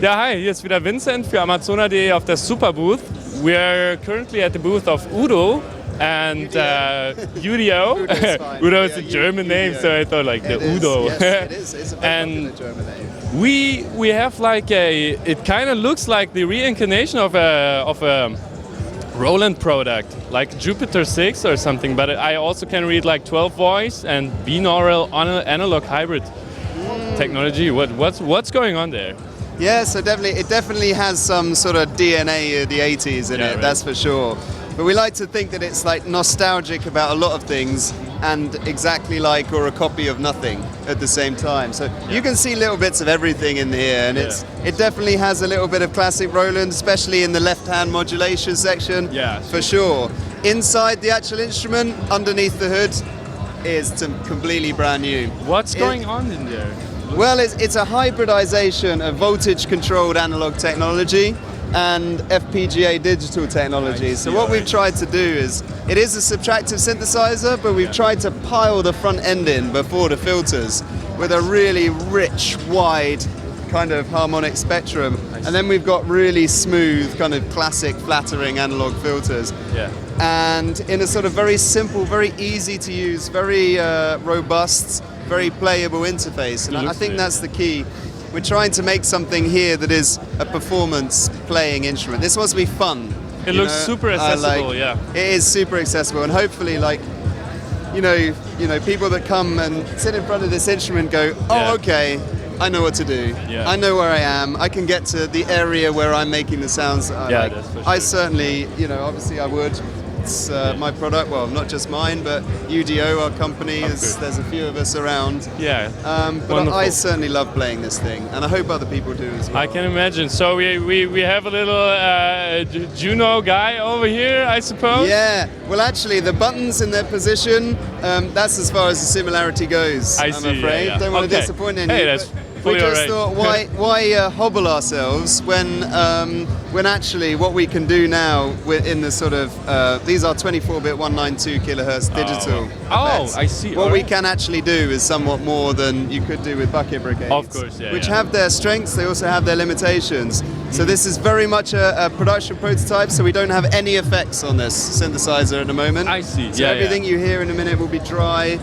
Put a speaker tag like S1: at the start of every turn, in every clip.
S1: Ja, hi, hier ist wieder Vincent für Amazona.de auf der Super Booth. We're currently at the booth of U.D.O. and U.D.O. U.D.O. is a German name, so I thought like the U.D.O.
S2: Yes, it is. It's a very popular German name.
S1: We have like it kind of looks like the reincarnation of a Roland product, like Jupiter 6 or something, but I also can read like 12 voice and binaural analog hybrid technology. What's going on there?
S2: Yeah, so it definitely has some sort of DNA of the 80s in it,
S1: right.
S2: That's for sure. But we like to think that it's like nostalgic about a lot of things and exactly like or a copy of nothing at the same time. So you can see little bits of everything in here, and it definitely has a little bit of classic Roland, especially in the left-hand modulation section, for sure. Inside the actual instrument, underneath the hood, is completely brand new.
S1: What's going on in there?
S2: Well, it's a hybridization of voltage-controlled analog technology and FPGA digital technology. So what we've tried to do is, it is a subtractive synthesizer, but we've tried to pile the front end in before the filters with a really rich, wide kind of harmonic spectrum. And then we've got really smooth, kind of classic flattering analog filters. And in a sort of very simple, very easy to use, very robust, very playable interface. And I think that's the key. We're trying to make something here that is a performance playing instrument. This wants to be fun.
S1: It looks super accessible, yeah.
S2: It is super accessible, and hopefully, like, you know, people that come and sit in front of this instrument go, oh, okay, I know what to do. I know where I am. I can get to the area where I'm making the sounds that I like.
S1: That's for sure.
S2: I certainly, obviously I would. It's my product, well, not just mine, but U.D.O, our company, there's a few of us around. But I certainly love playing this thing, and I hope other people do as well.
S1: I can imagine. So we have a little Juno guy over here, I suppose?
S2: Yeah, well actually the buttons in their position, that's as far as the similarity goes, I'm afraid. Don't want to disappoint any of you. We just thought, why hobble ourselves when actually what we can do now in the sort of these are 24-bit 192 kilohertz digital.
S1: I see.
S2: What we can actually do is somewhat more than you could do with bucket brigades.
S1: Of course,
S2: which have their strengths, they also have their limitations. So this is very much a production prototype, so we don't have any effects on this synthesizer at the moment.
S1: I see.
S2: So everything you hear in a minute will be dry.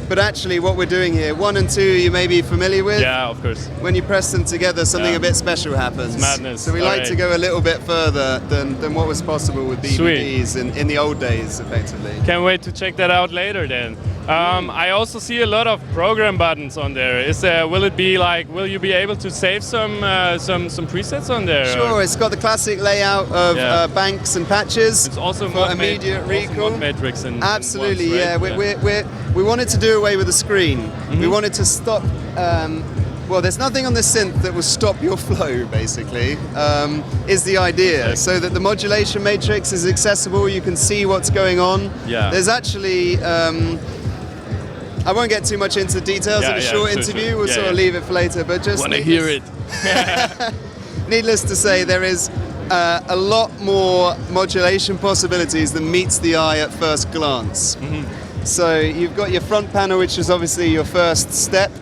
S2: But actually what we're doing here, 1 and 2 you may be familiar with.
S1: Yeah, of course.
S2: When you press them together, something a bit special happens.
S1: It's madness.
S2: So we like to go a little bit further than what was possible with DVDs in the old days, effectively.
S1: Can't wait to check that out later then. I also see a lot of program buttons on there. Will you be able to save some presets on there?
S2: Sure, it's got the classic layout of banks and patches.
S1: It's also
S2: for immediate recall.
S1: Mod matrix and
S2: absolutely,
S1: right?
S2: We wanted to do away with the screen. We wanted to stop. Well, there's nothing on the synth that will stop your flow, basically, is the idea. So that the modulation matrix is accessible, you can see what's going on. There's actually, I won't get too much into the details of a short interview, we'll sort of leave it for later, but just...
S1: Want to hear it.
S2: Needless to say, there is a lot more modulation possibilities than meets the eye at first glance. So you've got your front panel, which is obviously your first step.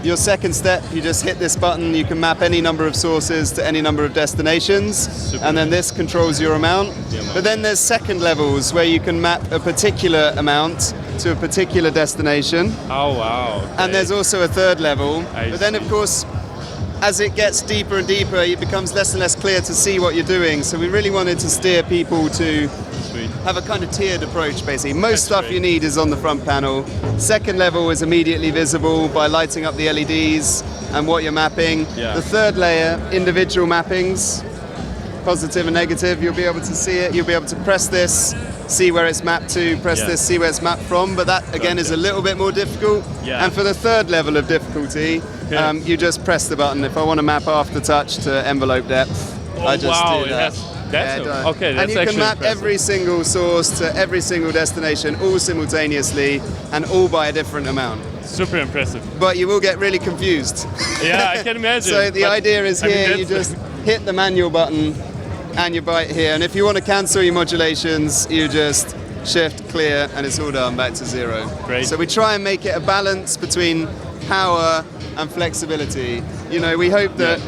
S2: Your second step, you just hit this button, you can map any number of sources to any number of destinations, and then this controls your amount. But then there's second levels where you can map a particular amount to a particular destination.
S1: Oh wow. Okay.
S2: And there's also a third level. But then of course, as it gets deeper and deeper, it becomes less and less clear to see what you're doing. So we really wanted to steer people to have a kind of tiered approach, basically. Most stuff you need is on the front panel. Second level is immediately visible by lighting up the LEDs and what you're mapping. The third layer, individual mappings, positive and negative, you'll be able to see it. You'll be able to press this, see where it's mapped to, press this, see where it's mapped from, but that again is a little bit more difficult. And for the third level of difficulty, you just press the button. If I want to map aftertouch to envelope depth, I just do that.
S1: And
S2: you can map every single source to every single destination all simultaneously and all by a different amount.
S1: Super impressive.
S2: But you will get really confused.
S1: Yeah, I can imagine.
S2: So the idea is here, you just hit the manual button and you bite here. And if you want to cancel your modulations, you just shift, clear, and it's all done back to zero.
S1: Great.
S2: So we try and make it a balance between power and flexibility. We hope that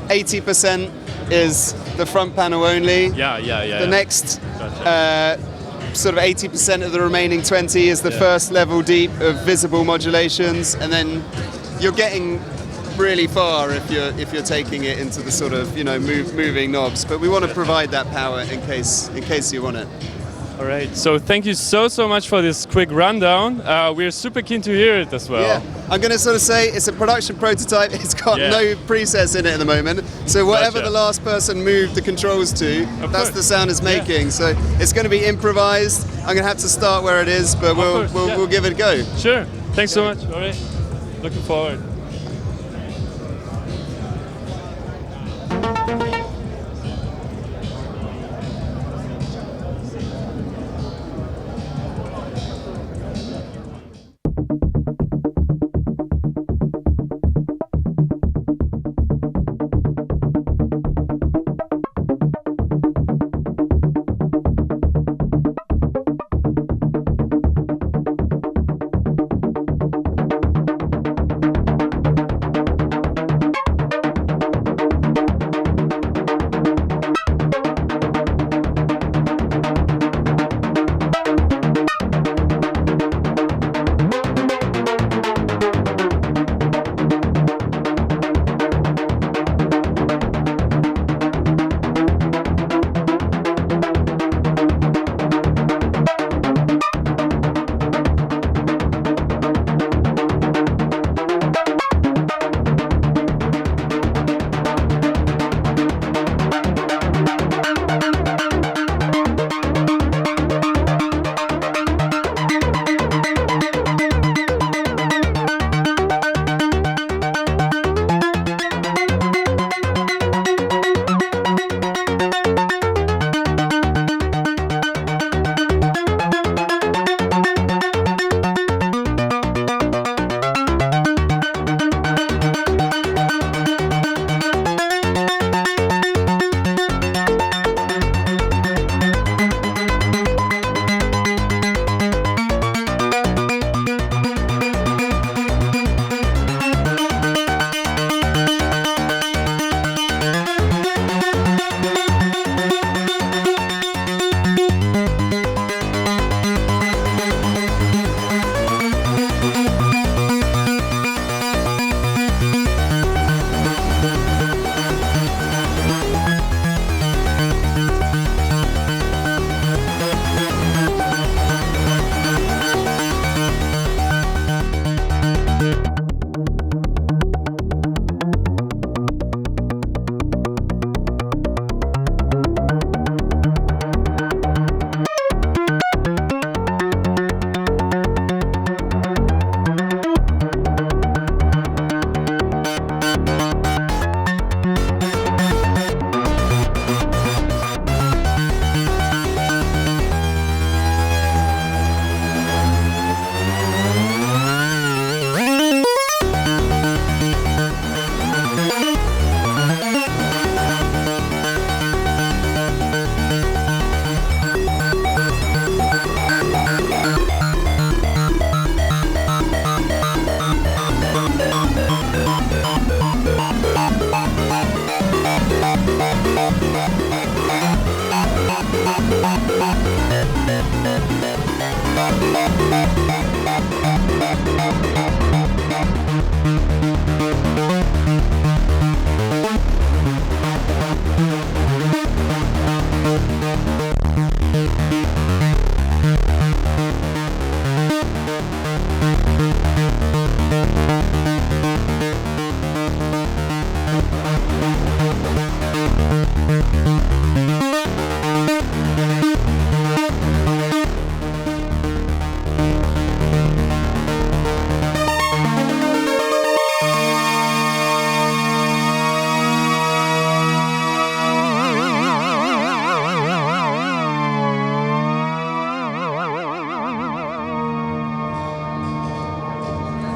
S2: 80% is the front panel only.
S1: Yeah.
S2: The next
S1: Gotcha.
S2: sort of 80% of the remaining 20 is the first level deep of visible modulations, and then you're getting really far if you're taking it into the sort of moving knobs. But we want to provide that power in case you want it.
S1: All right. So thank you so much for this quick rundown. We're super keen to hear it as well.
S2: Yeah, I'm going to sort of say it's a production prototype. It's got no presets in it at the moment. So whatever the last person moved the controls to, that's the sound it's making. So it's going to be improvised. I'm going to have to start where it is, but we'll give it a go.
S1: Sure. Thanks so much. All right. Looking forward.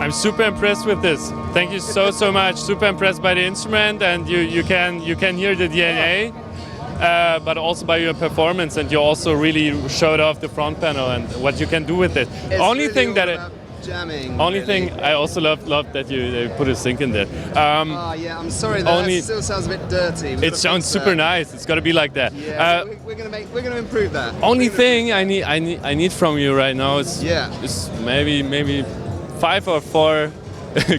S1: I'm super impressed with this. Thank you so much. Super impressed by the instrument, and you can hear the DNA, but also by your performance, and you also really showed off the front panel and what you can do with it.
S2: It's
S1: Only
S2: really
S1: thing
S2: all
S1: that
S2: about jamming.
S1: Only
S2: really.
S1: thing I also love that you put a sync in there.
S2: Oh yeah, I'm sorry. That still sounds a bit dirty.
S1: It sounds super nice. It's got to be like that.
S2: Yeah, we're gonna improve that.
S1: Only thing I need from you right now is maybe 5 or 4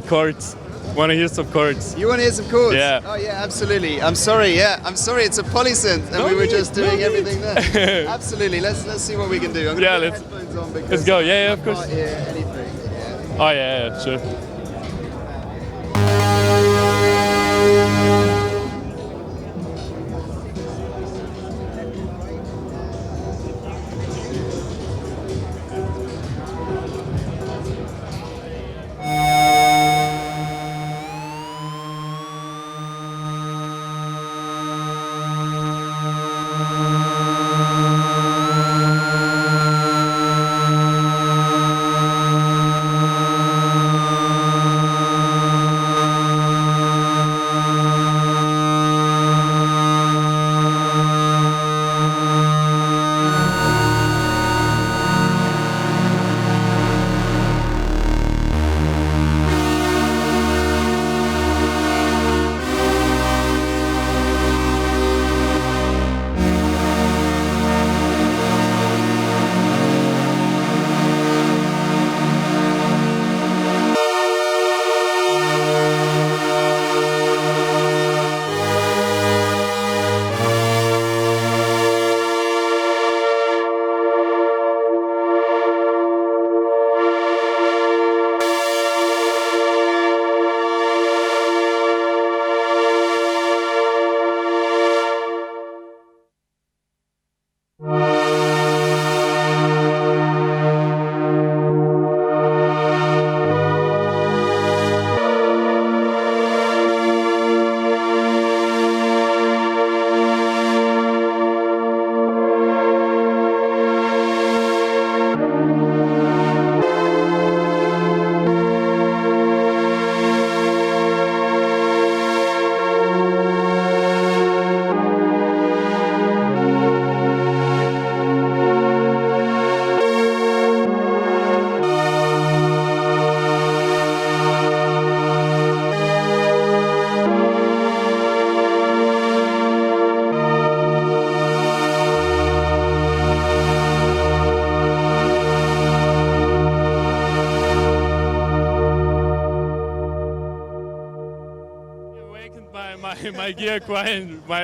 S1: chords. Want to hear some chords?
S2: You want to hear some chords?
S1: Yeah.
S2: Oh yeah, absolutely. I'm sorry. Yeah, I'm sorry. It's a polysynth, and we were just doing everything there. Absolutely. Let's see what we can do. I'm gonna put headphones on because
S1: let's go. Yeah, of course.
S2: I can't hear anything. Yeah.
S1: Oh yeah, sure.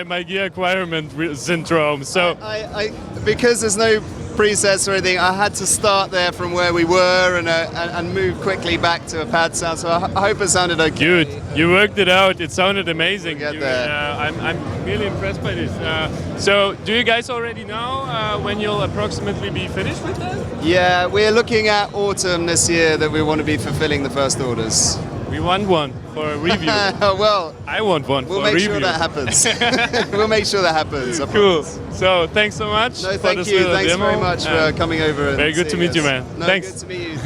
S1: My gear acquirement syndrome. So
S2: I because there's no presets or anything, I had to start there from where we were and move quickly back to a pad sound. So I hope it sounded okay.
S1: Good, you worked it out. It sounded amazing.
S2: We'll get there.
S1: I'm really impressed by this. So do you guys already know when you'll approximately be finished with that?
S2: Yeah, we're looking at autumn this year that we want to be fulfilling the first orders.
S1: We want one for a review.
S2: Well,
S1: I want one for a review.
S2: We'll make sure that happens. We'll make sure that happens.
S1: Cool. So thanks so much.
S2: No, thank you. Thanks
S1: demo.
S2: very much for coming over. And
S1: very good to meet you, man.
S2: No,
S1: thanks.
S2: Good to meet you.